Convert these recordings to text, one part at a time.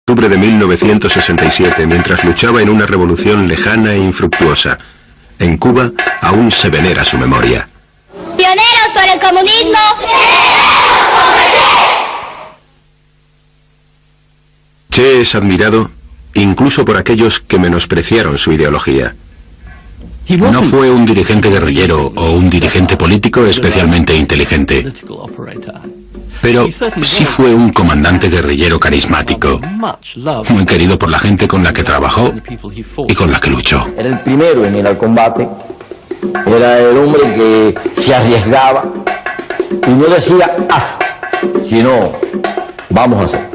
octubre de 1967, mientras luchaba en una revolución lejana e infructuosa. En Cuba aún se venera su memoria. ¡Pioneros por el comunismo! Che es admirado incluso por aquellos que menospreciaron su ideología. No fue un dirigente guerrillero o un dirigente político especialmente inteligente, pero sí fue un comandante guerrillero carismático, muy querido por la gente con la que trabajó y con la que luchó. Era el primero en ir al combate, era el hombre que se arriesgaba y no decía haz, sino vamos a hacer.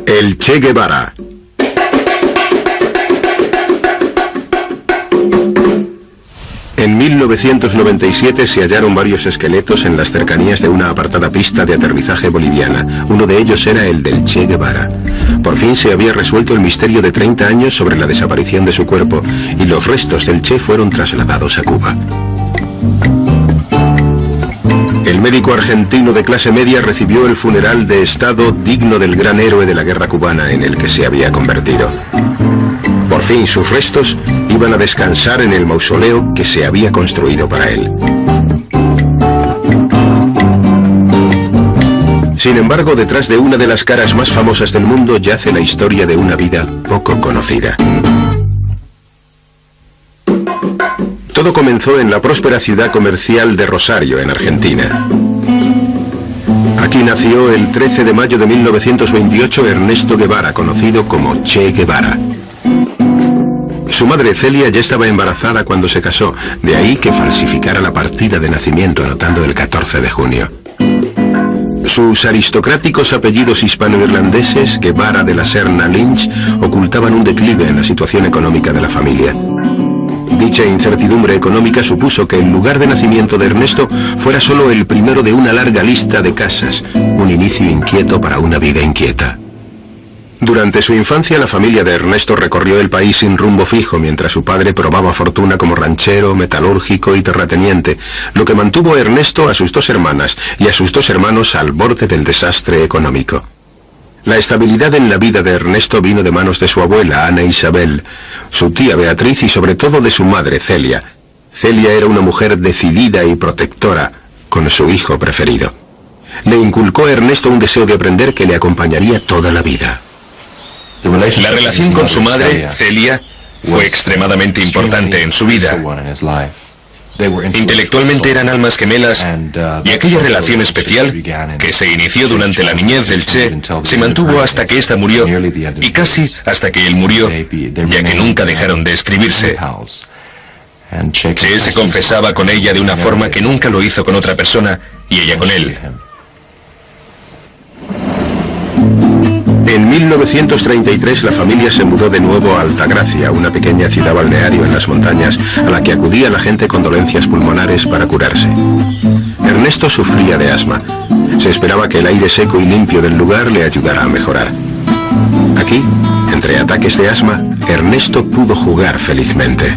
El Che Guevara. En 1997 se hallaron varios esqueletos en las cercanías de una apartada pista de aterrizaje boliviana. Uno de ellos era el del Che Guevara. Por fin se había resuelto el misterio de 30 años sobre la desaparición de su cuerpo y los restos del Che fueron trasladados a Cuba. El médico argentino de clase media recibió el funeral de Estado digno del gran héroe de la guerra cubana en el que se había convertido. Por fin sus restos iban a descansar en el mausoleo que se había construido para él. Sin embargo, detrás de una de las caras más famosas del mundo yace la historia de una vida poco conocida. Todo comenzó en la próspera ciudad comercial de Rosario, en Argentina. Aquí nació el 13 de mayo de 1928 Ernesto Guevara, conocido como Che Guevara. Su madre Celia ya estaba embarazada cuando se casó, de ahí que falsificara la partida de nacimiento anotando el 14 de junio. Sus aristocráticos apellidos hispano-irlandeses, Guevara de la Serna Lynch, ocultaban un declive en la situación económica de la familia. Dicha incertidumbre económica supuso que el lugar de nacimiento de Ernesto fuera solo el primero de una larga lista de casas, un inicio inquieto para una vida inquieta. Durante su infancia, la familia de Ernesto recorrió el país sin rumbo fijo, mientras su padre probaba fortuna como ranchero, metalúrgico y terrateniente, lo que mantuvo a Ernesto, a sus dos hermanas y a sus dos hermanos al borde del desastre económico. La estabilidad en la vida de Ernesto vino de manos de su abuela, Ana Isabel, su tía Beatriz y sobre todo de su madre, Celia. Celia era una mujer decidida y protectora con su hijo preferido. Le inculcó a Ernesto un deseo de aprender que le acompañaría toda la vida. La relación con su madre, Celia, fue extremadamente importante en su vida. Intelectualmente eran almas gemelas y aquella relación especial, que se inició durante la niñez del Che, se mantuvo hasta que ésta murió y casi hasta que él murió, ya que nunca dejaron de escribirse. Che se confesaba con ella de una forma que nunca lo hizo con otra persona y ella con él. En 1933 la familia se mudó de nuevo a Altagracia, una pequeña ciudad balneario en las montañas, a la que acudía la gente con dolencias pulmonares para curarse. Ernesto sufría de asma. Se esperaba que el aire seco y limpio del lugar le ayudara a mejorar. Aquí, entre ataques de asma, Ernesto pudo jugar felizmente.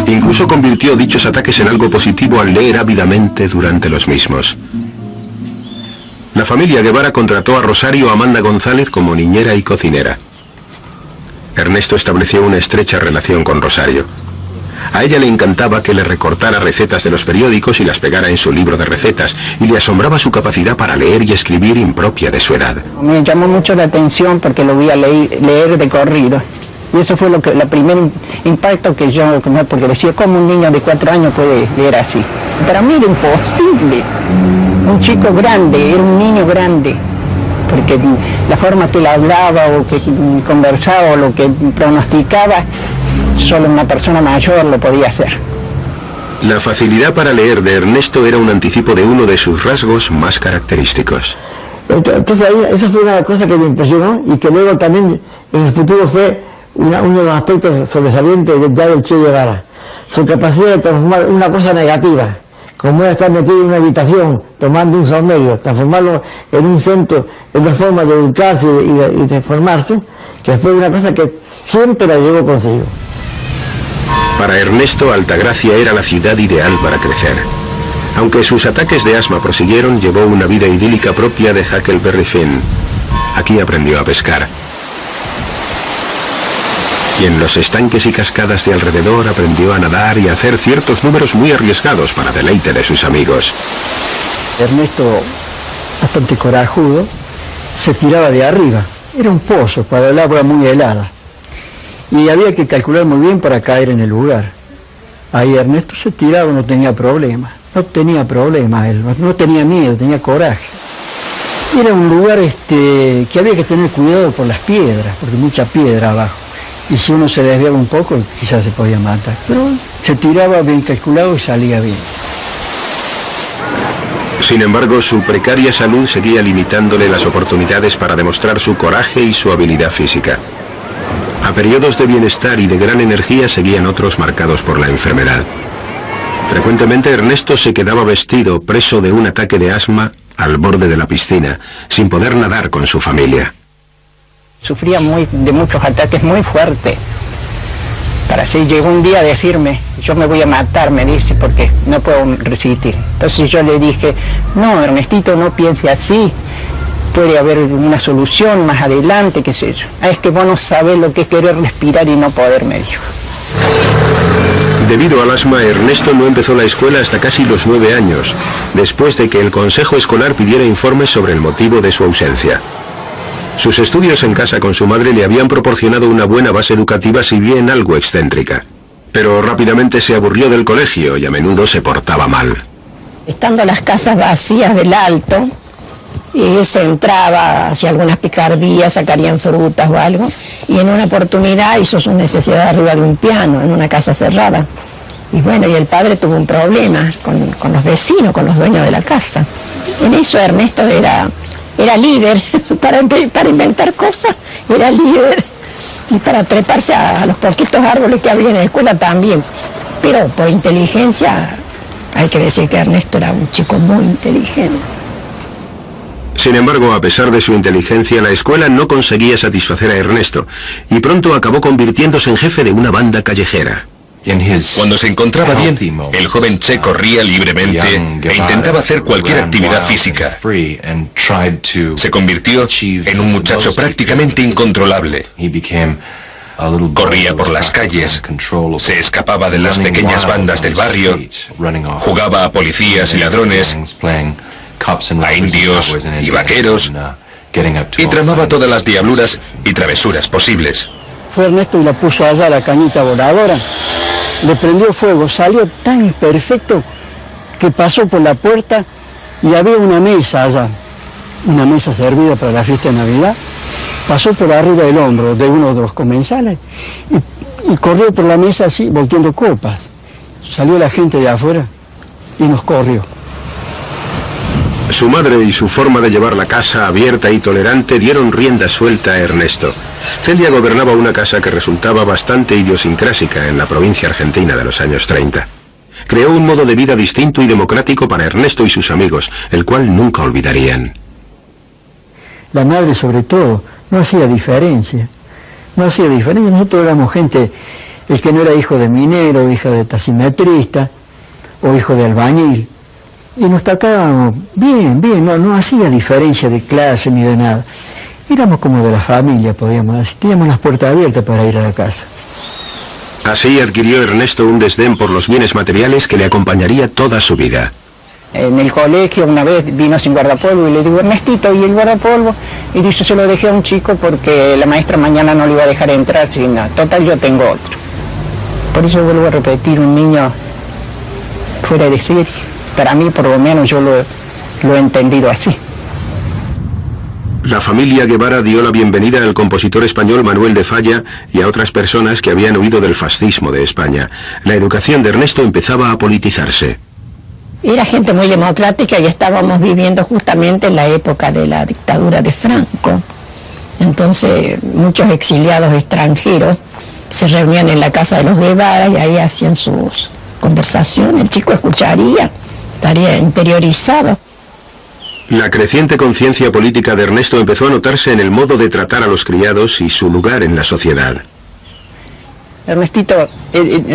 Incluso convirtió dichos ataques en algo positivo al leer ávidamente durante los mismos. La familia Guevara contrató a Rosario Amanda González como niñera y cocinera. Ernesto estableció una estrecha relación con Rosario. A ella le encantaba que le recortara recetas de los periódicos y las pegara en su libro de recetas, y le asombraba su capacidad para leer y escribir impropia de su edad. Me llamó mucho la atención porque lo vi a leer de corrido. Y eso fue el primer impacto que yo, porque decía, ¿cómo un niño de 4 años puede leer así? Para mí era imposible. Un chico grande, era un niño grande, porque la forma que él hablaba o que conversaba o lo que pronosticaba, solo una persona mayor lo podía hacer. La facilidad para leer de Ernesto era un anticipo de uno de sus rasgos más característicos. Entonces ahí, esa fue una cosa que me impresionó y que luego también en el futuro fue uno de los aspectos sobresalientes ya del Che Guevara. Su capacidad de transformar una cosa negativa, como era estar metido en una habitación tomando un saumerio, transformarlo en un centro, en una forma de educarse y de formarse, que fue una cosa que siempre la llevó consigo. Para Ernesto, Altagracia era la ciudad ideal para crecer. Aunque sus ataques de asma prosiguieron, llevó una vida idílica propia de Huckleberry Finn. Aquí aprendió a pescar. Y en los estanques y cascadas de alrededor aprendió a nadar y a hacer ciertos números muy arriesgados para deleite de sus amigos. Ernesto, bastante corajudo, se tiraba de arriba. Era un pozo, cuando el agua era muy helada. Y había que calcular muy bien para caer en el lugar. Ahí Ernesto se tiraba, no tenía problema. No tenía problema él, no tenía miedo, tenía coraje. Era un lugar que había que tener cuidado por las piedras, porque mucha piedra abajo. Y si uno se desviaba un poco, quizás se podía matar. Pero se tiraba bien calculado y salía bien. Sin embargo, su precaria salud seguía limitándole las oportunidades para demostrar su coraje y su habilidad física. A periodos de bienestar y de gran energía seguían otros marcados por la enfermedad. Frecuentemente Ernesto se quedaba vestido, preso de un ataque de asma, al borde de la piscina, sin poder nadar con su familia. Sufría de muchos ataques muy fuertes. Para así llegó un día a decirme, yo me voy a matar, me dice, porque no puedo resistir. Entonces yo le dije, no, Ernestito, no piense así. Puede haber una solución más adelante, qué sé yo. Es que vos no sabés lo que es querer respirar y no poder, me dijo. Debido al asma, Ernesto no empezó la escuela hasta casi los 9 años, después de que el consejo escolar pidiera informes sobre el motivo de su ausencia. Sus estudios en casa con su madre le habían proporcionado una buena base educativa, si bien algo excéntrica. Pero rápidamente se aburrió del colegio y a menudo se portaba mal. Estando las casas vacías del Alto, y se entraba, hacía algunas picardías, sacarían frutas o algo, y en una oportunidad hizo su necesidad arriba de un piano, en una casa cerrada. Y bueno, y el padre tuvo un problema con los vecinos, con los dueños de la casa. En eso Ernesto era líder, para inventar cosas, era líder, y para treparse a los poquitos árboles que había en la escuela también. Pero por inteligencia, hay que decir que Ernesto era un chico muy inteligente. Sin embargo, a pesar de su inteligencia, la escuela no conseguía satisfacer a Ernesto, y pronto acabó convirtiéndose en jefe de una banda callejera. Cuando se encontraba bien, el joven Che corría libremente e intentaba hacer cualquier actividad física. Se convirtió en un muchacho prácticamente incontrolable. Corría por las calles, se escapaba de las pequeñas bandas del barrio, jugaba a policías y ladrones, a indios y vaqueros, y tramaba todas las diabluras y travesuras posibles. Fue Ernesto y la puso allá la cañita voladora. Le prendió fuego, salió tan perfecto que pasó por la puerta y había una mesa allá, una mesa servida para la fiesta de Navidad. Pasó por arriba del hombro de uno de los comensales y corrió por la mesa así, volteando copas. Salió la gente de afuera y nos corrió. Su madre y su forma de llevar la casa abierta y tolerante dieron rienda suelta a Ernesto. Celia gobernaba una casa que resultaba bastante idiosincrásica en la provincia argentina de los años 30. Creó un modo de vida distinto y democrático para Ernesto y sus amigos, el cual nunca olvidarían. La madre, sobre todo, no hacía diferencia. No hacía diferencia. Nosotros éramos gente, el que no era hijo de minero, hijo de taximetrista o hijo de albañil. Y nos tratábamos bien, no hacía diferencia de clase ni de nada. Éramos como de la familia, podíamos decir. Teníamos las puertas abiertas para ir a la casa. Así adquirió Ernesto un desdén por los bienes materiales que le acompañaría toda su vida. En el colegio una vez vino sin guardapolvo y le digo, Ernestito, ¿y el guardapolvo? Y dice, se lo dejé a un chico porque la maestra mañana no le iba a dejar entrar. Si no, total, yo tengo otro. Por eso vuelvo a repetir, un niño fuera de serie. Para mí, por lo menos, yo lo he entendido así. La familia Guevara dio la bienvenida al compositor español Manuel de Falla y a otras personas que habían huido del fascismo de España. La educación de Ernesto empezaba a politizarse. Era gente muy democrática y estábamos viviendo justamente en la época de la dictadura de Franco. Entonces, muchos exiliados extranjeros se reunían en la casa de los Guevara y ahí hacían sus conversaciones. El chico escucharía, estaría interiorizado. La creciente conciencia política de Ernesto empezó a notarse en el modo de tratar a los criados y su lugar en la sociedad. Ernestito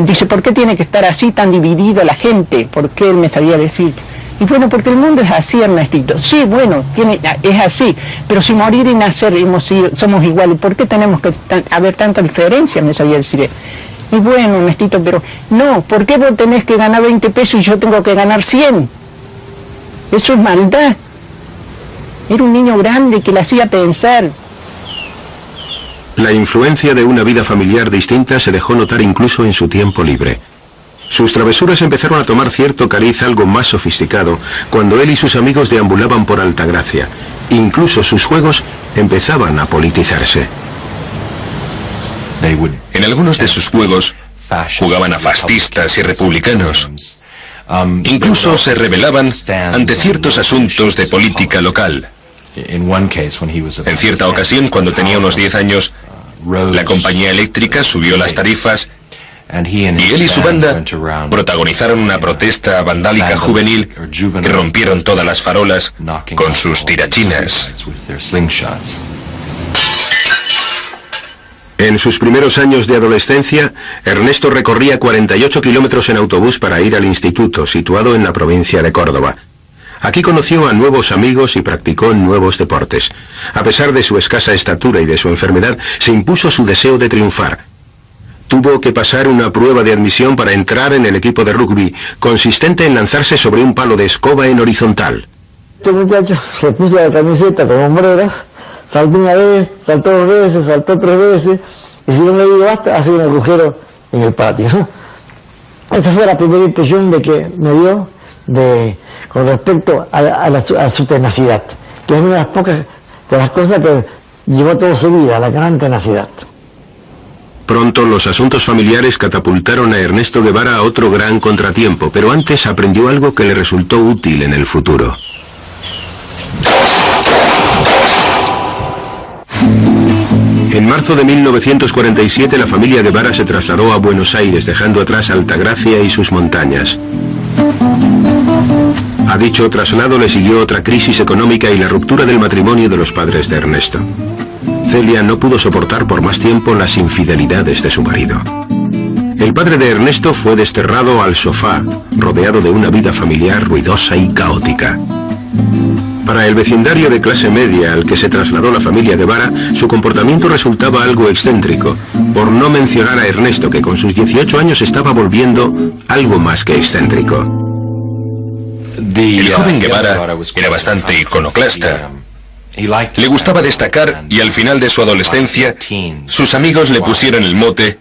dice, ¿por qué tiene que estar así tan dividida la gente? ¿Por qué él me sabía decir? Y bueno, porque el mundo es así, Ernestito. Sí, bueno, es así, pero si morir y nacer somos iguales, ¿por qué tenemos que haber tanta diferencia? Me sabía decir. Y bueno, Ernestito, pero no, ¿por qué vos tenés que ganar 20 pesos y yo tengo que ganar 100? Eso es maldad. Era un niño grande que le hacía pensar. La influencia de una vida familiar distinta se dejó notar incluso en su tiempo libre. Sus travesuras empezaron a tomar cierto cariz algo más sofisticado cuando él y sus amigos deambulaban por Altagracia. Incluso sus juegos empezaban a politizarse. En algunos de sus juegos jugaban a fascistas y republicanos. Incluso se rebelaban ante ciertos asuntos de política local. En cierta ocasión, cuando tenía unos 10 años, la compañía eléctrica subió las tarifas y él y su banda protagonizaron una protesta vandálica juvenil que rompieron todas las farolas con sus tirachinas. En sus primeros años de adolescencia, Ernesto recorría 48 kilómetros en autobús para ir al instituto, situado en la provincia de Córdoba. Aquí conoció a nuevos amigos y practicó nuevos deportes. A pesar de su escasa estatura y de su enfermedad, se impuso su deseo de triunfar. Tuvo que pasar una prueba de admisión para entrar en el equipo de rugby, consistente en lanzarse sobre un palo de escoba en horizontal. Este muchacho se puso la camiseta con hombreras, saltó una vez, saltó 2 veces, saltó 3 veces, y si yo le digo basta, hace un agujero en el patio. Esa fue la primera impresión de que me dio con respecto a su tenacidad, que es una de las pocas de las cosas que llevó toda su vida, la gran tenacidad. Pronto los asuntos familiares catapultaron a Ernesto Guevara a otro gran contratiempo, pero antes aprendió algo que le resultó útil en el futuro. En marzo de 1947 la familia Guevara se trasladó a Buenos Aires, dejando atrás Altagracia y sus montañas. A dicho traslado le siguió otra crisis económica y la ruptura del matrimonio de los padres de Ernesto. Celia no pudo soportar por más tiempo las infidelidades de su marido. El padre de Ernesto fue desterrado al sofá, rodeado de una vida familiar ruidosa y caótica. Para el vecindario de clase media al que se trasladó la familia Guevara, su comportamiento resultaba algo excéntrico, por no mencionar a Ernesto, que con sus 18 años estaba volviendo algo más que excéntrico. El joven Guevara era bastante iconoclasta. Le gustaba destacar y al final de su adolescencia, sus amigos le pusieron el mote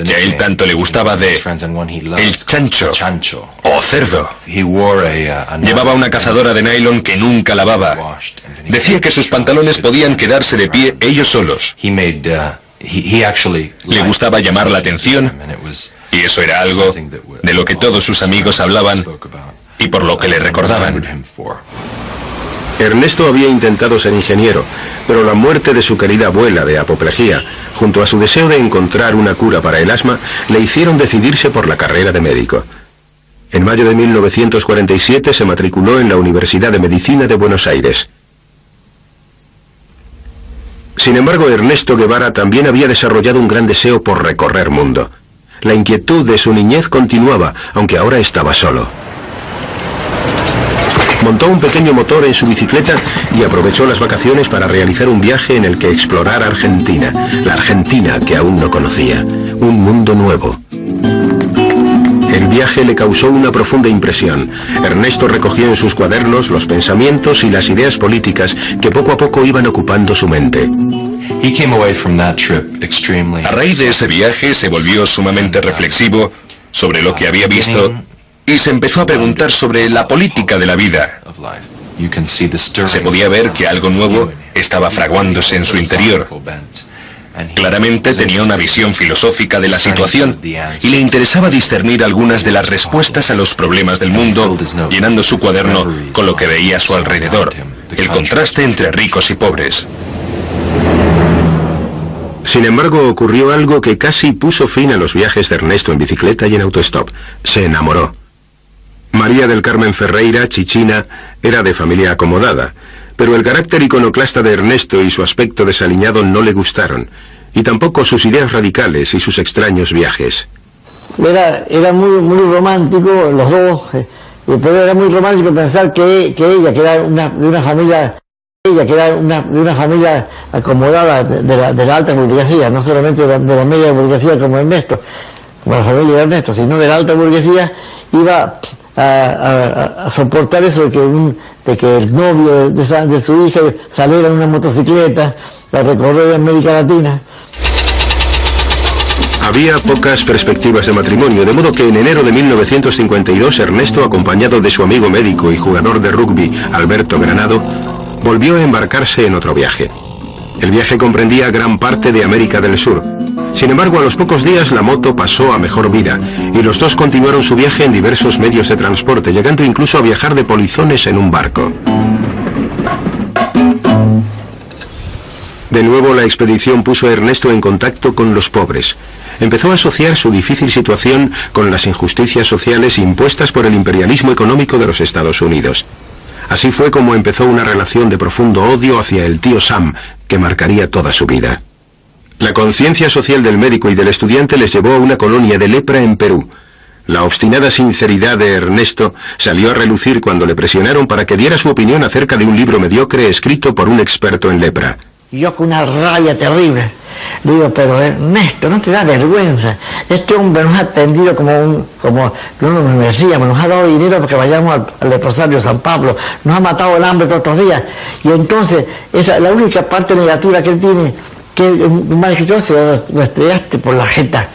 que a él tanto le gustaba de el chancho o cerdo. Llevaba una cazadora de nylon que nunca lavaba. Decía que sus pantalones podían quedarse de pie ellos solos. Le gustaba llamar la atención y eso era algo de lo que todos sus amigos hablaban y por lo que le recordaban. Ernesto había intentado ser ingeniero, pero la muerte de su querida abuela de apoplejía, junto a su deseo de encontrar una cura para el asma, le hicieron decidirse por la carrera de médico. En mayo de 1947 se matriculó en la Universidad de Medicina de Buenos Aires. Sin embargo, Ernesto Guevara también había desarrollado un gran deseo por recorrer mundo. La inquietud de su niñez continuaba, aunque ahora estaba solo. Montó un pequeño motor en su bicicleta y aprovechó las vacaciones para realizar un viaje en el que explorar Argentina, la Argentina que aún no conocía, un mundo nuevo. El viaje le causó una profunda impresión. Ernesto recogió en sus cuadernos los pensamientos y las ideas políticas que poco a poco iban ocupando su mente. A raíz de ese viaje se volvió sumamente reflexivo sobre lo que había visto y se empezó a preguntar sobre la política de la vida. Se podía ver que algo nuevo estaba fraguándose en su interior. Claramente tenía una visión filosófica de la situación y le interesaba discernir algunas de las respuestas a los problemas del mundo, llenando su cuaderno con lo que veía a su alrededor, el contraste entre ricos y pobres. Sin embargo, ocurrió algo que casi puso fin a los viajes de Ernesto en bicicleta y en autostop. Se enamoró. María del Carmen Ferreira, Chichina, era de familia acomodada, pero el carácter iconoclasta de Ernesto y su aspecto desaliñado no le gustaron, y tampoco sus ideas radicales y sus extraños viajes. Era muy romántico, los dos, Pero era muy romántico pensar que ella, que era de una familia acomodada de la alta burguesía, no solamente de la media burguesía como Ernesto, como la familia de Ernesto, sino de la alta burguesía, iba a soportar eso de que el novio de su hija saliera en una motocicleta a recorrer América Latina. Había pocas perspectivas de matrimonio, de modo que en enero de 1952 Ernesto, acompañado de su amigo médico y jugador de rugby Alberto Granado, volvió a embarcarse en otro viaje. El viaje comprendía gran parte de América del Sur. Sin embargo, a los pocos días la moto pasó a mejor vida y los dos continuaron su viaje en diversos medios de transporte, llegando incluso a viajar de polizones en un barco. De nuevo, la expedición puso a Ernesto en contacto con los pobres. Empezó a asociar su difícil situación con las injusticias sociales impuestas por el imperialismo económico de los Estados Unidos. Así fue como empezó una relación de profundo odio hacia el tío Sam, que marcaría toda su vida. La conciencia social del médico y del estudiante les llevó a una colonia de lepra en Perú. La obstinada sinceridad de Ernesto salió a relucir cuando le presionaron para que diera su opinión acerca de un libro mediocre escrito por un experto en lepra. Y yo con una rabia terrible le digo, pero Ernesto, ¿no te da vergüenza? Este hombre nos ha atendido como uno nos merecíamos, nos ha dado dinero para que vayamos al leprosario San Pablo, nos ha matado el hambre todos estos días. Y entonces, la única parte negativa que él tiene, que un mal escritor, se lo estrellaste por la jeta.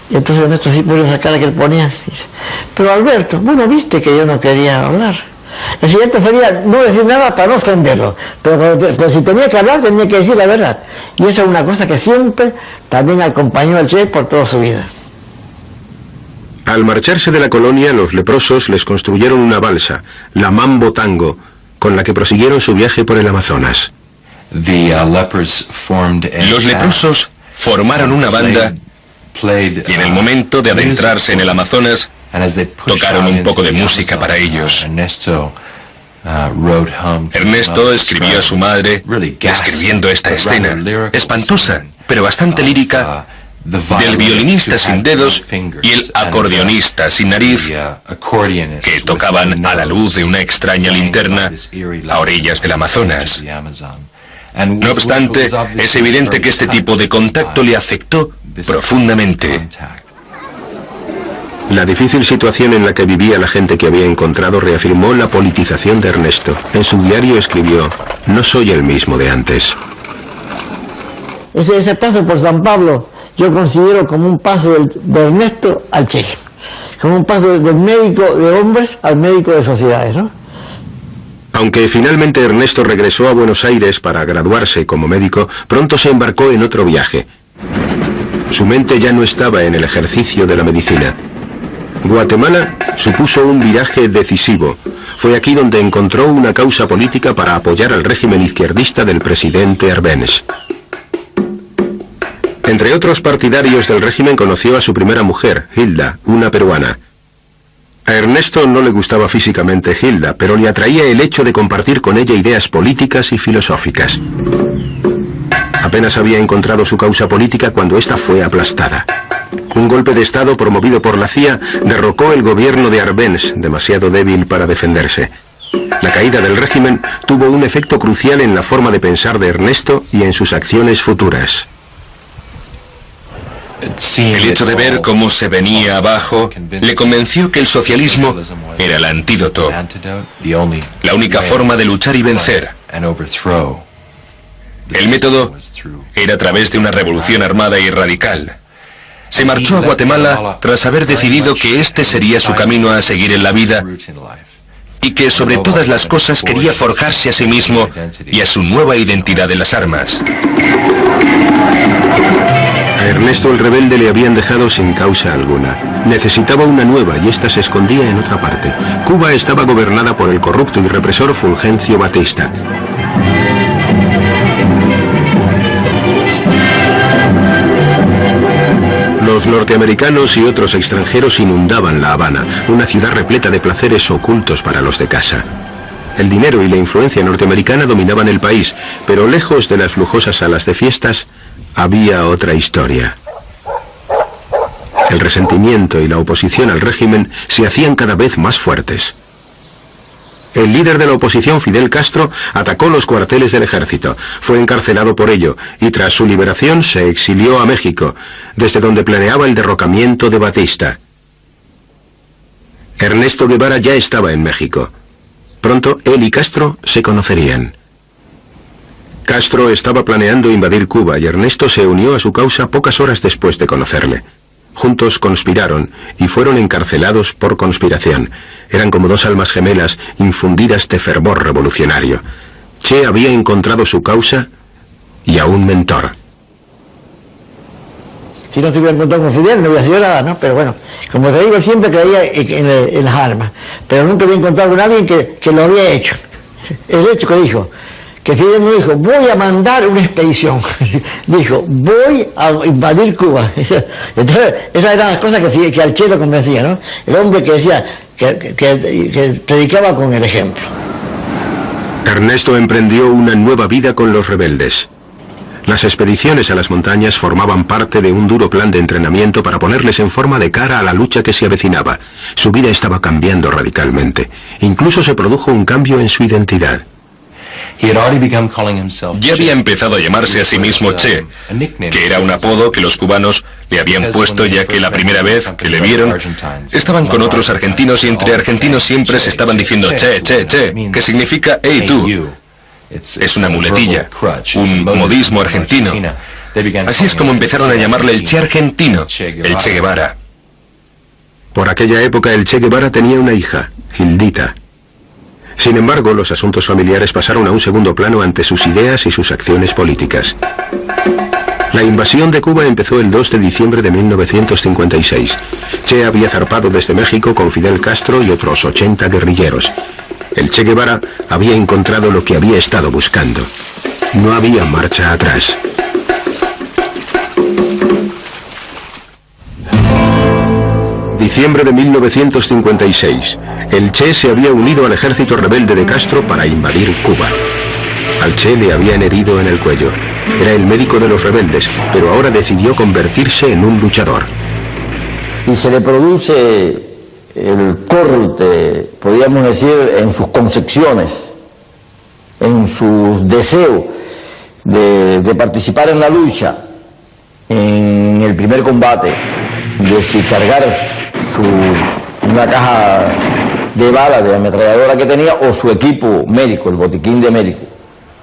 Y entonces Ernesto sí puso esa cara que él ponía. Dice, pero Alberto, bueno, viste que yo no quería hablar. El siguiente prefería no decir nada para no ofenderlo, pero si tenía que hablar, tenía que decir la verdad. Y eso es una cosa que siempre también acompañó al Che por toda su vida. Al marcharse de la colonia, los leprosos les construyeron una balsa, la Mambo Tango, con la que prosiguieron su viaje por el Amazonas. Los leprosos formaron una banda y en el momento de adentrarse en el Amazonas, tocaron un poco de música para ellos. Ernesto escribió a su madre escribiendo esta escena, espantosa, pero bastante lírica, del violinista sin dedos y el acordeonista sin nariz, que tocaban a la luz de una extraña linterna a orillas del Amazonas. No obstante, es evidente que este tipo de contacto le afectó profundamente. La difícil situación en la que vivía la gente que había encontrado reafirmó la politización de Ernesto. En su diario escribió, no soy el mismo de antes. Ese paso por San Pablo yo considero como un paso de Ernesto al Che, como un paso del médico de hombres al médico de sociedades, ¿no? Aunque finalmente Ernesto regresó a Buenos Aires para graduarse como médico, pronto se embarcó en otro viaje. Su mente ya no estaba en el ejercicio de la medicina. Guatemala supuso un viraje decisivo. Fue aquí donde encontró una causa política para apoyar al régimen izquierdista del presidente Arbenz. Entre otros partidarios del régimen conoció a su primera mujer, Hilda, una peruana. A Ernesto no le gustaba físicamente Hilda, pero le atraía el hecho de compartir con ella ideas políticas y filosóficas. Apenas había encontrado su causa política cuando ésta fue aplastada. Un golpe de Estado promovido por la CIA derrocó el gobierno de Arbenz, demasiado débil para defenderse. La caída del régimen tuvo un efecto crucial en la forma de pensar de Ernesto y en sus acciones futuras. El hecho de ver cómo se venía abajo le convenció que el socialismo era el antídoto, la única forma de luchar y vencer. El método era a través de una revolución armada y radical. Se marchó a Guatemala tras haber decidido que este sería su camino a seguir en la vida y que sobre todas las cosas quería forjarse a sí mismo y a su nueva identidad en las armas. A Ernesto el rebelde le habían dejado sin causa alguna. Necesitaba una nueva y ésta se escondía en otra parte. Cuba estaba gobernada por el corrupto y represor Fulgencio Batista. Los norteamericanos y otros extranjeros inundaban La Habana, una ciudad repleta de placeres ocultos para los de casa. El dinero y la influencia norteamericana dominaban el país, pero lejos de las lujosas salas de fiestas, había otra historia. El resentimiento y la oposición al régimen se hacían cada vez más fuertes. El líder de la oposición, Fidel Castro, atacó los cuarteles del ejército. Fue encarcelado por ello y tras su liberación se exilió a México, desde donde planeaba el derrocamiento de Batista. Ernesto Guevara ya estaba en México. Pronto él y Castro se conocerían. Castro estaba planeando invadir Cuba y Ernesto se unió a su causa pocas horas después de conocerle. Juntos conspiraron y fueron encarcelados por conspiración. Eran como dos almas gemelas infundidas de fervor revolucionario. Che había encontrado su causa y a un mentor. Si no se hubiera encontrado con Fidel no hubiera sido nada, ¿no? Pero bueno, como te digo, siempre creía en las armas, pero nunca había encontrado con alguien que lo había hecho. El hecho que dijo, que Fidel no dijo, voy a mandar una expedición, dijo, voy a invadir Cuba. Entonces, esas eran las cosas que al Che lo convencía, ¿no? El hombre que decía, que predicaba con el ejemplo. Ernesto emprendió una nueva vida con los rebeldes. Las expediciones a las montañas formaban parte de un duro plan de entrenamiento para ponerles en forma de cara a la lucha que se avecinaba. Su vida estaba cambiando radicalmente. Incluso se produjo un cambio en su identidad. Ya había empezado a llamarse a sí mismo Che, que era un apodo que los cubanos le habían puesto ya que la primera vez que le vieron estaban con otros argentinos y entre argentinos siempre se estaban diciendo Che, Che, Che, que significa hey tú. Es una muletilla, un modismo argentino. Así es como empezaron a llamarle el Che argentino, el Che Guevara. Por aquella época el Che Guevara tenía una hija, Hildita. Sin embargo, los asuntos familiares pasaron a un segundo plano ante sus ideas y sus acciones políticas. La invasión de Cuba empezó el 2 de diciembre de 1956. Che había zarpado desde México con Fidel Castro y otros 80 guerrilleros. El Che Guevara había encontrado lo que había estado buscando. No había marcha atrás. Diciembre de 1956. El Che se había unido al ejército rebelde de Castro para invadir Cuba. Al Che le habían herido en el cuello. Era el médico de los rebeldes, pero ahora decidió convertirse en un luchador. Y se le produce el corte, podríamos decir, en sus concepciones, en sus deseos de participar en la lucha, en el primer combate, de si cargar una caja de balas de ametralladora que tenía o su equipo médico, el botiquín de médico,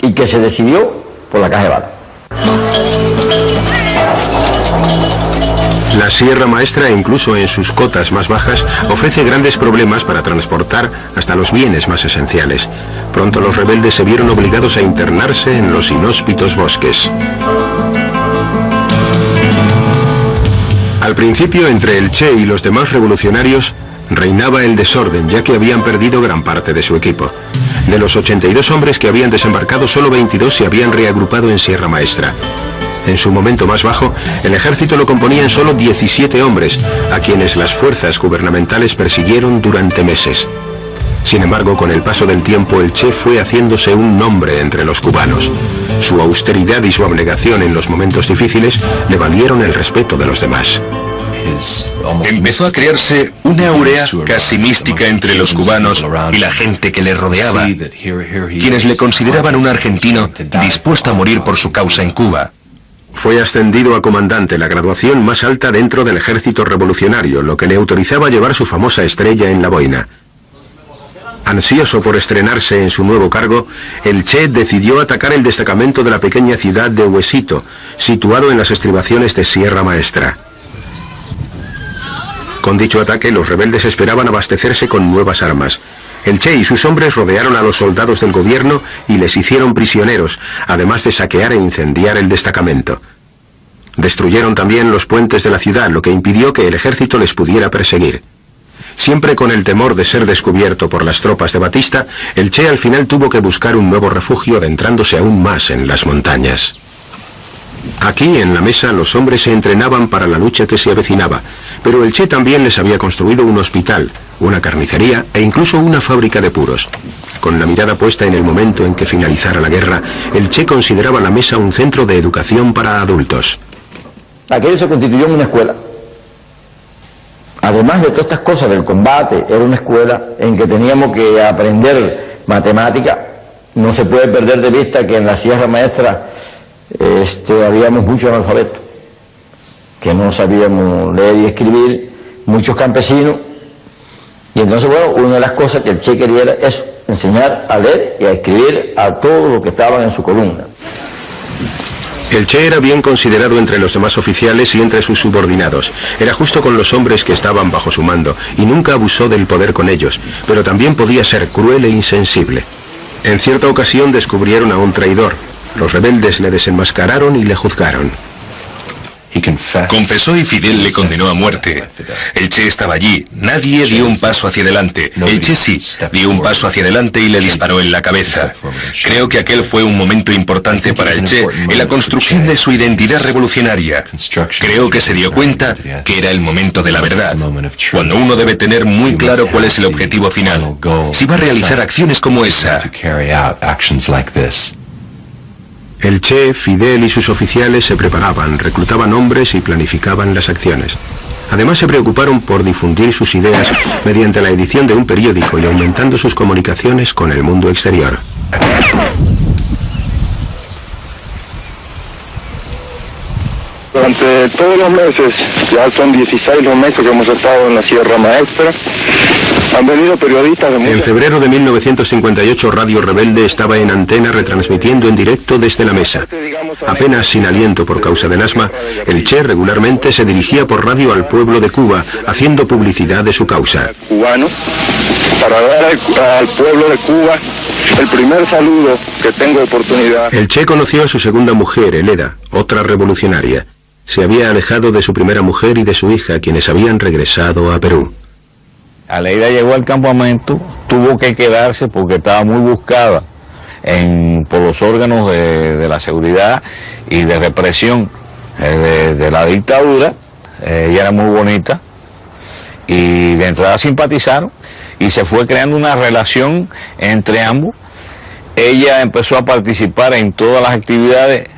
y que se decidió por la caja de balas. La Sierra Maestra, incluso en sus cotas más bajas, ofrece grandes problemas para transportar hasta los bienes más esenciales. Pronto los rebeldes se vieron obligados a internarse en los inhóspitos bosques. Al principio, entre el Che y los demás revolucionarios, reinaba el desorden, ya que habían perdido gran parte de su equipo. De los 82 hombres que habían desembarcado, solo 22 se habían reagrupado en Sierra Maestra. En su momento más bajo, el ejército lo componían solo 17 hombres, a quienes las fuerzas gubernamentales persiguieron durante meses. Sin embargo, con el paso del tiempo, el Che fue haciéndose un nombre entre los cubanos. Su austeridad y su abnegación en los momentos difíciles le valieron el respeto de los demás. Empezó a crearse una aurea casi mística entre los cubanos y la gente que le rodeaba, quienes le consideraban un argentino dispuesto a morir por su causa en Cuba. Fue ascendido a comandante, la graduación más alta dentro del ejército revolucionario, lo que le autorizaba a llevar su famosa estrella en la boina. Ansioso por estrenarse en su nuevo cargo, el Che decidió atacar el destacamento de la pequeña ciudad de Huesito, situado en las estribaciones de Sierra Maestra. Con dicho ataque, los rebeldes esperaban abastecerse con nuevas armas. El Che y sus hombres rodearon a los soldados del gobierno y les hicieron prisioneros, además de saquear e incendiar el destacamento. Destruyeron también los puentes de la ciudad, lo que impidió que el ejército les pudiera perseguir. Siempre con el temor de ser descubierto por las tropas de Batista, el Che al final tuvo que buscar un nuevo refugio adentrándose aún más en las montañas. Aquí, en la mesa, los hombres se entrenaban para la lucha que se avecinaba, pero el Che también les había construido un hospital, una carnicería e incluso una fábrica de puros. Con la mirada puesta en el momento en que finalizara la guerra, el Che consideraba la mesa un centro de educación para adultos. Aquello se constituyó en una escuela. además de todas estas cosas del combate, era una escuela en que teníamos que aprender matemática. No se puede perder de vista que en la Sierra Maestra habíamos muchos analfabetos, que no sabíamos leer y escribir, muchos campesinos. Y entonces, bueno, una de las cosas que el Che quería era eso, enseñar a leer y a escribir a todos los que estaban en su columna. El Che era bien considerado entre los demás oficiales y entre sus subordinados. Era justo con los hombres que estaban bajo su mando y nunca abusó del poder con ellos, pero también podía ser cruel e insensible. En cierta ocasión descubrieron a un traidor. Los rebeldes le desenmascararon y le juzgaron. Confesó y Fidel le condenó a muerte. El Che estaba allí, nadie dio un paso hacia adelante. El Che sí, dio un paso hacia adelante y le disparó en la cabeza. Creo que aquel fue un momento importante para el Che en la construcción de su identidad revolucionaria. Creo que se dio cuenta que era el momento de la verdad, cuando uno debe tener muy claro cuál es el objetivo final, si va a realizar acciones como esa. El Che, Fidel y sus oficiales se preparaban, reclutaban hombres y planificaban las acciones. Además se preocuparon por difundir sus ideas mediante la edición de un periódico y aumentando sus comunicaciones con el mundo exterior. Durante todos los meses, ya son 16 los meses que hemos estado en la Sierra Maestra, han venido periodistas de... En febrero de 1958, Radio Rebelde estaba en antena retransmitiendo en directo desde la mesa. Apenas sin aliento por causa del asma, el Che regularmente se dirigía por radio al pueblo de Cuba, haciendo publicidad de su causa. Cubano, para dar al pueblo de Cuba el primer saludo que tengo oportunidad. El Che conoció a su segunda mujer, Eleda, otra revolucionaria. Se había alejado de su primera mujer y de su hija, quienes habían regresado a Perú. Aleida llegó al campamento, tuvo que quedarse porque estaba muy buscada por los órganos de la seguridad y de represión de la dictadura. Ella era muy bonita y de entrada simpatizaron y se fue creando una relación entre ambos. Ella empezó a participar en todas las actividades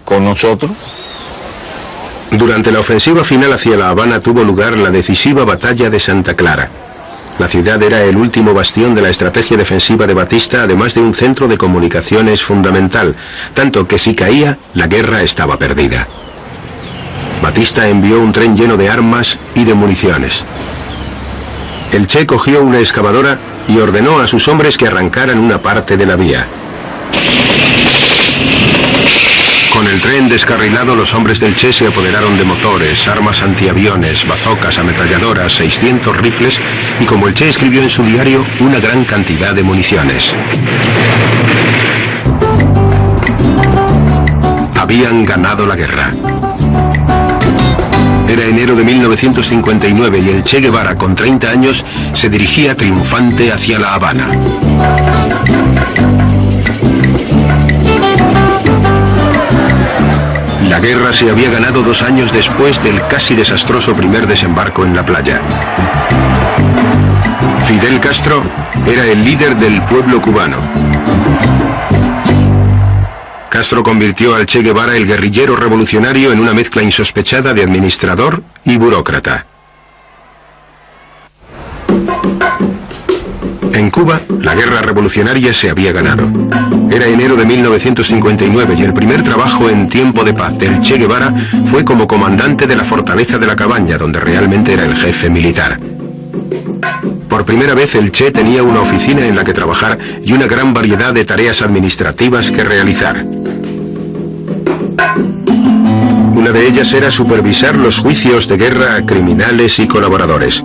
con nosotros. Durante la ofensiva final hacia La Habana tuvo lugar la decisiva batalla de Santa Clara. La ciudad era el último bastión de la estrategia defensiva de Batista, además de un centro de comunicaciones fundamental, tanto que si caía, la guerra estaba perdida. Batista envió un tren lleno de armas y de municiones. El Che cogió una excavadora y ordenó a sus hombres que arrancaran una parte de la vía. Con el tren descarrilado, los hombres del Che se apoderaron de motores, armas antiaviones, bazocas, ametralladoras, 600 rifles y, como el Che escribió en su diario, una gran cantidad de municiones. Habían ganado la guerra. Era enero de 1959 y el Che Guevara, con 30 años, se dirigía triunfante hacia La Habana. La guerra se había ganado 2 años después del casi desastroso primer desembarco en la playa. Fidel Castro era el líder del pueblo cubano. Castro convirtió al Che Guevara, el guerrillero revolucionario, en una mezcla insospechada de administrador y burócrata. En Cuba, la guerra revolucionaria se había ganado. Era enero de 1959 y el primer trabajo en tiempo de paz del Che Guevara fue como comandante de la fortaleza de la Cabaña, donde realmente era el jefe militar. Por primera vez el Che tenía una oficina en la que trabajar y una gran variedad de tareas administrativas que realizar. Una de ellas era supervisar los juicios de guerra a criminales y colaboradores.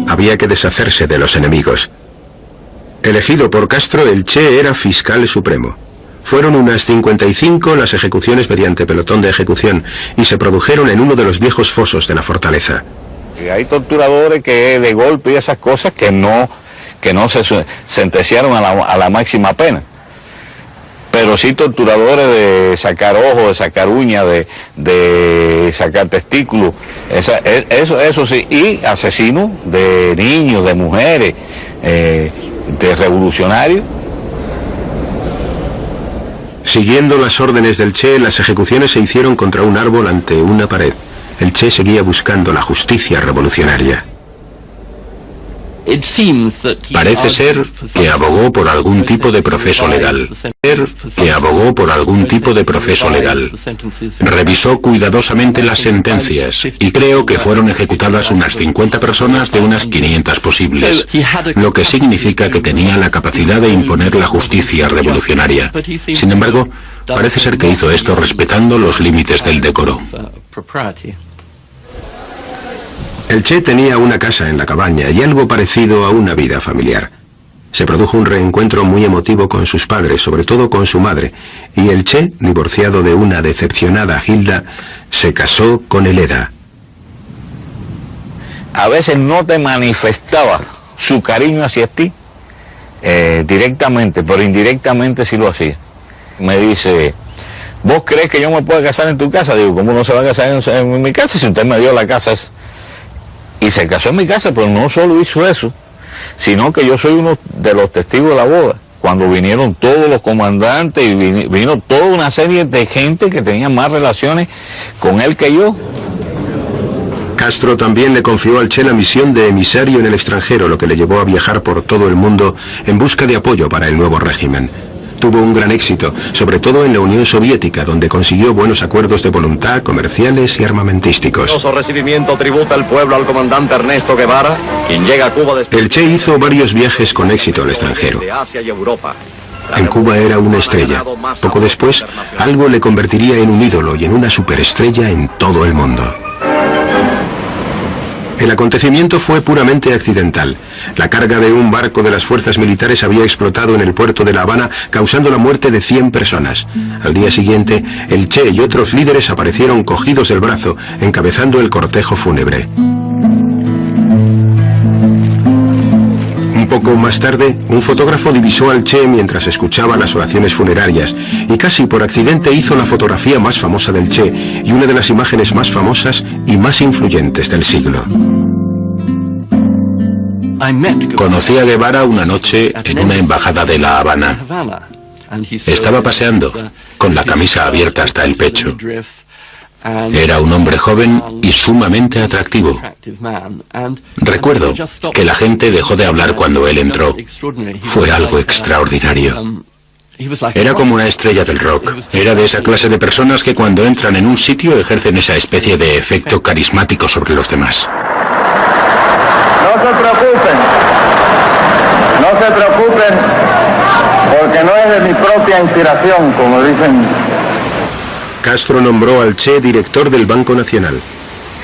Había que deshacerse de los enemigos. Elegido por Castro, el Che era fiscal supremo. Fueron unas 55 las ejecuciones mediante pelotón de ejecución y se produjeron en uno de los viejos fosos de la fortaleza. Hay torturadores que de golpe y esas cosas que no se sentenciaron a la máxima pena. Pero sí torturadores de sacar ojos, de sacar uñas, de sacar testículos, eso sí, y asesinos de niños, de mujeres, de revolucionarios. Siguiendo las órdenes del Che, las ejecuciones se hicieron contra un árbol ante una pared. el Che seguía buscando la justicia revolucionaria. Parece ser que abogó por algún tipo de proceso legal. Revisó cuidadosamente las sentencias y creo que fueron ejecutadas unas 50 personas de unas 500 posibles, lo que significa que tenía la capacidad de imponer la justicia revolucionaria. Sin embargo, parece ser que hizo esto respetando los límites del decoro. El Che tenía una casa en la cabaña y algo parecido a una vida familiar. Se produjo un reencuentro muy emotivo con sus padres, sobre todo con su madre, y el Che, divorciado de una decepcionada Hilda, se casó con Eleda. A veces no te manifestaba su cariño hacia ti directamente, pero indirectamente sí lo hacía. Me dice, ¿vos crees que yo me puedo casar en tu casa? Digo, ¿cómo no se va a casar en mi casa si usted me dio la casa? Y se casó en mi casa, pero no solo hizo eso, sino que yo soy uno de los testigos de la boda. Cuando vinieron todos los comandantes y vino toda una serie de gente que tenía más relaciones con él que yo. Castro también le confió al Che la misión de emisario en el extranjero, lo que le llevó a viajar por todo el mundo en busca de apoyo para el nuevo régimen. Tuvo un gran éxito, sobre todo en la Unión Soviética, donde consiguió buenos acuerdos de voluntad, comerciales y armamentísticos. Recibimiento tributa el pueblo al comandante Ernesto Guevara, quien llega a Cuba después. El Che hizo varios viajes con éxito al extranjero. En Cuba era una estrella. Poco después, algo le convertiría en un ídolo y en una superestrella en todo el mundo. El acontecimiento fue puramente accidental. La carga de un barco de las fuerzas militares había explotado en el puerto de La Habana, causando la muerte de 100 personas. Al día siguiente, el Che y otros líderes aparecieron cogidos del brazo, encabezando el cortejo fúnebre. Un poco más tarde, un fotógrafo divisó al Che mientras escuchaba las oraciones funerarias y casi por accidente hizo la fotografía más famosa del Che y una de las imágenes más famosas y más influyentes del siglo. Conocí a Guevara una noche en una embajada de La Habana. Estaba paseando, con la camisa abierta hasta el pecho. Era un hombre joven y sumamente atractivo. Recuerdo que la gente dejó de hablar cuando él entró. Fue algo extraordinario. Era como una estrella del rock. Era de esa clase de personas que cuando entran en un sitio ejercen esa especie de efecto carismático sobre los demás. No se preocupen, porque no es de mi propia inspiración, como dicen. Castro nombró al Che director del Banco Nacional.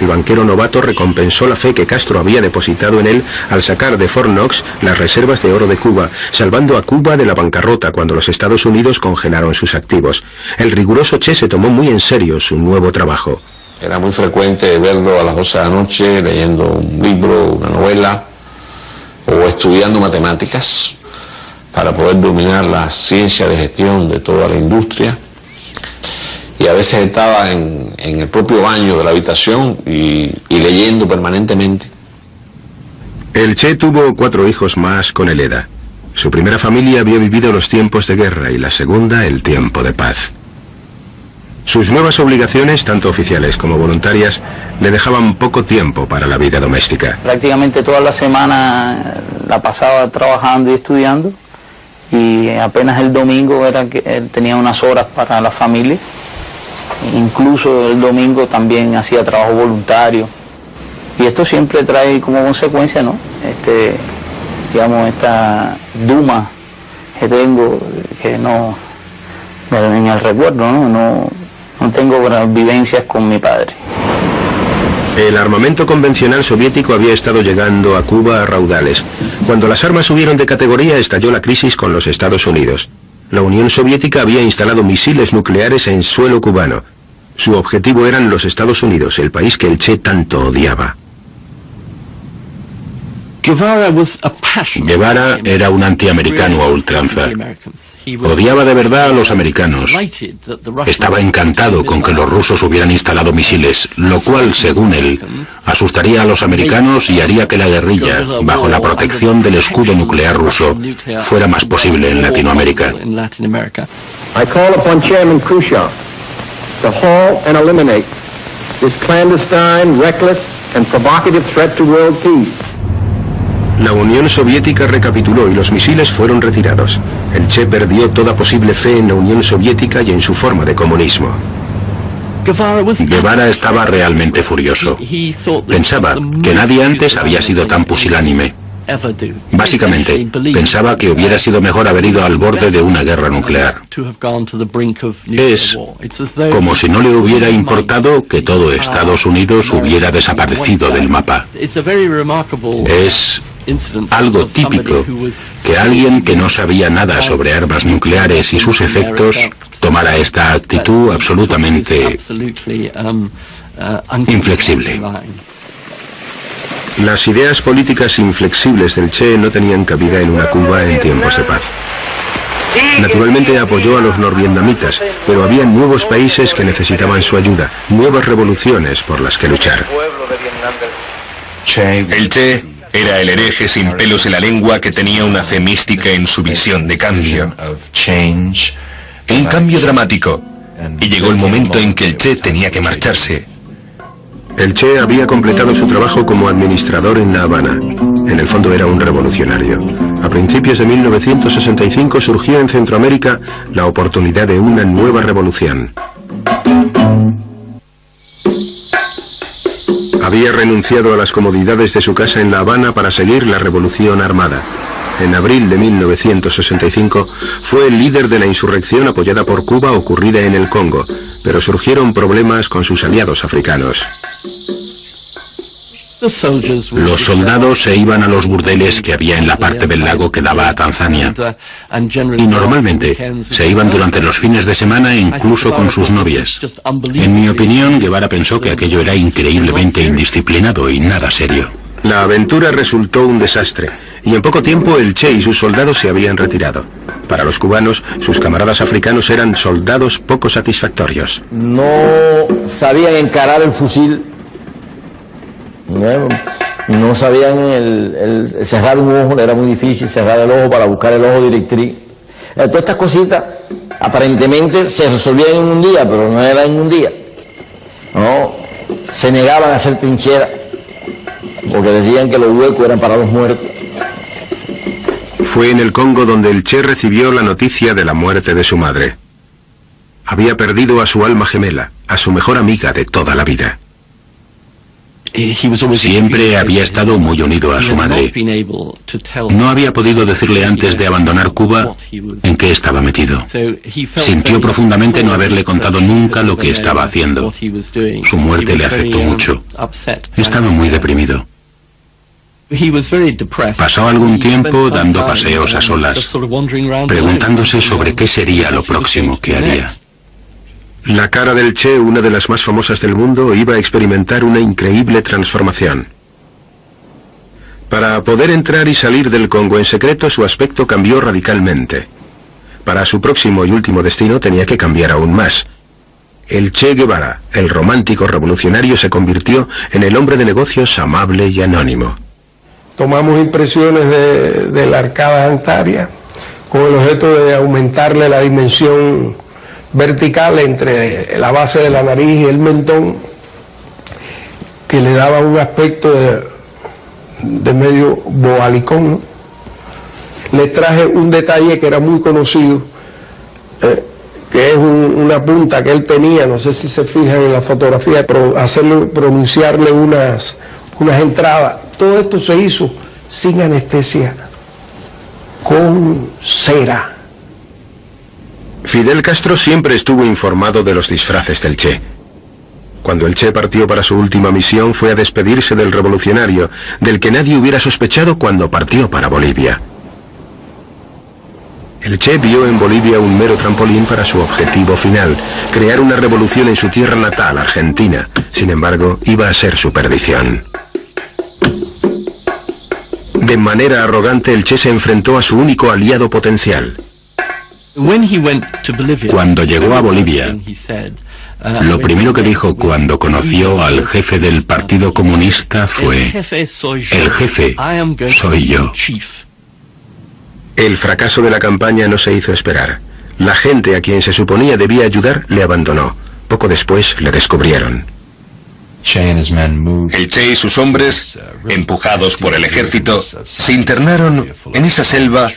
El banquero novato recompensó la fe que Castro había depositado en él al sacar de Fort Knox las reservas de oro de Cuba, salvando a Cuba de la bancarrota cuando los Estados Unidos congelaron sus activos. El riguroso Che se tomó muy en serio su nuevo trabajo. Era muy frecuente verlo a las 12 de la noche leyendo un libro, una novela o estudiando matemáticas para poder dominar la ciencia de gestión de toda la industria. Y a veces estaba en el propio baño de la habitación y leyendo permanentemente. El Che tuvo 4 hijos más con Eleda. Su primera familia había vivido los tiempos de guerra y la segunda el tiempo de paz. Sus nuevas obligaciones, tanto oficiales como voluntarias, le dejaban poco tiempo para la vida doméstica. Prácticamente toda la semana la pasaba trabajando y estudiando y apenas el domingo era que tenía unas horas para la familia. Incluso el domingo también hacía trabajo voluntario y esto siempre trae como consecuencia, ¿no? Digamos, esta duma que tengo, que no en el recuerdo, no tengo vivencias con mi padre. El armamento convencional soviético había estado llegando a Cuba a raudales. Cuando las armas subieron de categoría, estalló la crisis con los Estados Unidos. La Unión Soviética había instalado misiles nucleares en suelo cubano. Su objetivo eran los Estados Unidos, el país que el Che tanto odiaba. Guevara era un antiamericano a ultranza. Odiaba de verdad a los americanos. Estaba encantado con que los rusos hubieran instalado misiles, lo cual, según él, asustaría a los americanos y haría que la guerrilla, bajo la protección del escudo nuclear ruso, fuera más posible en Latinoamérica. I call upon Chairman Khrushchev to halt and eliminate this clandestine, reckless, and provocative threat to world peace. La Unión Soviética recapituló y los misiles fueron retirados. El Che perdió toda posible fe en la Unión Soviética y en su forma de comunismo. Guevara estaba realmente furioso. Pensaba que nadie antes había sido tan pusilánime. Básicamente, pensaba que hubiera sido mejor haber ido al borde de una guerra nuclear. Es como si no le hubiera importado que todo Estados Unidos hubiera desaparecido del mapa. Es algo típico que alguien que no sabía nada sobre armas nucleares y sus efectos tomara esta actitud absolutamente inflexible. Las ideas políticas inflexibles del Che no tenían cabida en una Cuba en tiempos de paz. Naturalmente apoyó a los norvietnamitas, pero había nuevos países que necesitaban su ayuda, nuevas revoluciones por las que luchar. El Che era el hereje sin pelos en la lengua que tenía una fe mística en su visión de cambio. Un cambio dramático. Y llegó el momento en que el Che tenía que marcharse. El Che había completado su trabajo como administrador en La Habana. En el fondo era un revolucionario. A principios de 1965 surgió en Centroamérica la oportunidad de una nueva revolución. Había renunciado a las comodidades de su casa en La Habana para seguir la revolución armada. En abril de 1965 fue el líder de la insurrección apoyada por Cuba ocurrida en el Congo, pero surgieron problemas con sus aliados africanos. Los soldados se iban a los burdeles que había en la parte del lago que daba a Tanzania. Y normalmente se iban durante los fines de semana incluso con sus novias. En mi opinión, Guevara pensó que aquello era increíblemente indisciplinado y nada serio. La aventura resultó un desastre, y en poco tiempo el Che y sus soldados se habían retirado. Para los cubanos, sus camaradas africanos eran soldados poco satisfactorios. No sabían encarar el fusil. No sabían el cerrar un ojo, era muy difícil cerrar el ojo para buscar el ojo directriz. Todas estas cositas aparentemente se resolvían en un día, pero no era en un día. No, se negaban a hacer trincheras porque decían que los huecos eran para los muertos. Fue en el Congo donde el Che recibió la noticia de la muerte de su madre. Había perdido a su alma gemela, a su mejor amiga de toda la vida. Siempre había estado muy unido a su madre. No había podido decirle antes de abandonar Cuba en qué estaba metido. Sintió profundamente no haberle contado nunca lo que estaba haciendo. Su muerte le afectó mucho. Estaba muy deprimido. Pasó algún tiempo dando paseos a solas, preguntándose sobre qué sería lo próximo que haría. La cara del Che, una de las más famosas del mundo, iba a experimentar una increíble transformación. Para poder entrar y salir del Congo en secreto, su aspecto cambió radicalmente. Para su próximo y último destino tenía que cambiar aún más. El Che Guevara, el romántico revolucionario, se convirtió en el hombre de negocios amable y anónimo. Tomamos impresiones de la arcada dentaria con el objeto de aumentarle la dimensión vertical entre la base de la nariz y el mentón, que le daba un aspecto de medio bobalicón, ¿no? Le traje un detalle que era muy conocido, que es una punta que él tenía, no sé si se fijan en la fotografía, pero hacerle, pronunciarle unas entradas. Todo esto se hizo sin anestesia, con cera. Fidel Castro siempre estuvo informado de los disfraces del Che. Cuando el Che partió para su última misión fue a despedirse del revolucionario, del que nadie hubiera sospechado cuando partió para Bolivia. El Che vio en Bolivia un mero trampolín para su objetivo final, crear una revolución en su tierra natal, Argentina. Sin embargo, iba a ser su perdición. De manera arrogante, el Che se enfrentó a su único aliado potencial. Cuando llegó a Bolivia, lo primero que dijo cuando conoció al jefe del Partido Comunista fue: el jefe soy yo. El fracaso de la campaña no se hizo esperar. La gente a quien se suponía debía ayudar le abandonó. Poco después le descubrieron. El Che y sus hombres, empujados por el ejército, se internaron en esa selva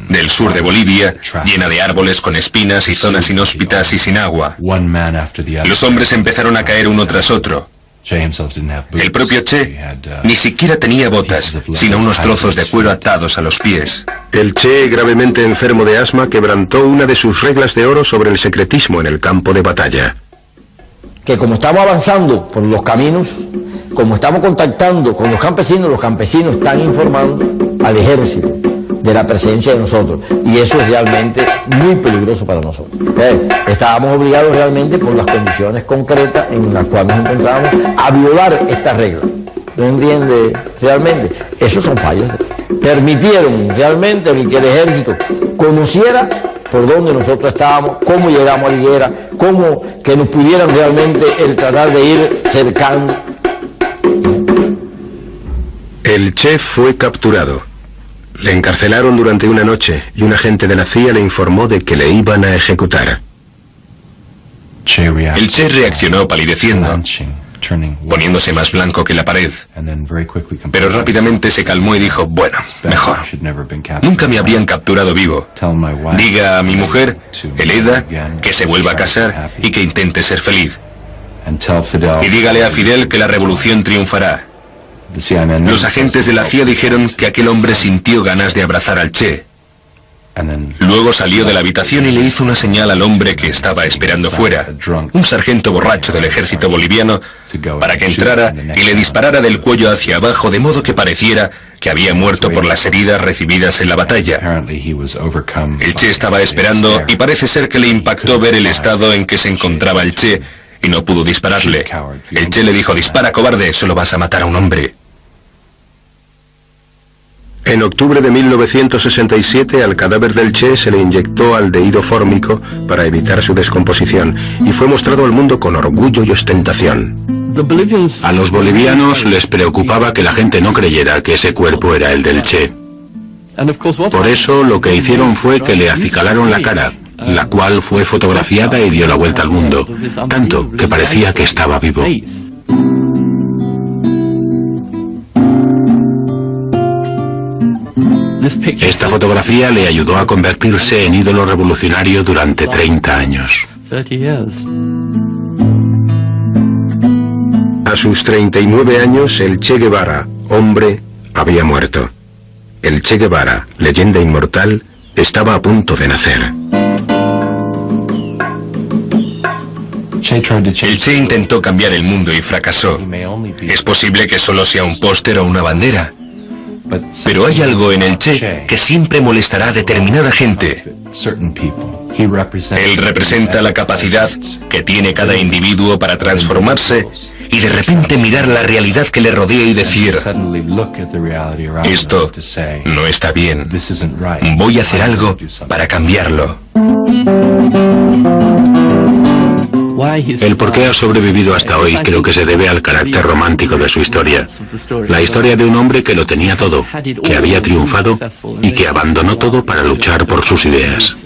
del sur de Bolivia, llena de árboles con espinas y zonas inhóspitas y sin agua. Los hombres empezaron a caer uno tras otro. El propio Che ni siquiera tenía botas, sino unos trozos de cuero atados a los pies. El Che, gravemente enfermo de asma, quebrantó una de sus reglas de oro sobre el secretismo en el campo de batalla. Que como estamos avanzando por los caminos, como estamos contactando con los campesinos están informando al ejército de la presencia de nosotros, y eso es realmente muy peligroso para nosotros. Estábamos obligados realmente por las condiciones concretas en las cuales nos encontrábamos a violar esta regla. ¿No entiende? Realmente, esos son fallos. Permitieron realmente que el ejército conociera por dónde nosotros estábamos, cómo llegamos a la higuera, cómo que nos pudieran realmente el tratar de ir cercando. El Che fue capturado. Le encarcelaron durante una noche y un agente de la CIA le informó de que le iban a ejecutar. El Che reaccionó palideciendo, poniéndose más blanco que la pared, pero rápidamente se calmó y dijo: bueno, mejor. Nunca me habrían capturado vivo. Diga a mi mujer, Eleda, que se vuelva a casar y que intente ser feliz. Y dígale a Fidel que la revolución triunfará. Los agentes de la CIA dijeron que aquel hombre sintió ganas de abrazar al Che. Luego salió de la habitación y le hizo una señal al hombre que estaba esperando fuera, un sargento borracho del ejército boliviano, para que entrara y le disparara del cuello hacia abajo, de modo que pareciera que había muerto por las heridas recibidas en la batalla. El Che estaba esperando y parece ser que le impactó ver el estado en que se encontraba el Che y no pudo dispararle. El Che le dijo: dispara, cobarde, solo vas a matar a un hombre. En octubre de 1967 al cadáver del Che se le inyectó aldehído fórmico para evitar su descomposición y fue mostrado al mundo con orgullo y ostentación. A los bolivianos les preocupaba que la gente no creyera que ese cuerpo era el del Che. Por eso lo que hicieron fue que le acicalaron la cara, la cual fue fotografiada y dio la vuelta al mundo, tanto que parecía que estaba vivo. Esta fotografía le ayudó a convertirse en ídolo revolucionario durante 30 años. A sus 39 años, el Che Guevara, hombre, había muerto. El Che Guevara, leyenda inmortal, estaba a punto de nacer. El Che intentó cambiar el mundo y fracasó. Es posible que solo sea un póster o una bandera. Pero hay algo en el Che que siempre molestará a determinada gente. Él representa la capacidad que tiene cada individuo para transformarse y de repente mirar la realidad que le rodea y decir: esto no está bien, voy a hacer algo para cambiarlo. El por qué ha sobrevivido hasta hoy creo que se debe al carácter romántico de su historia. La historia de un hombre que lo tenía todo, que había triunfado y que abandonó todo para luchar por sus ideas.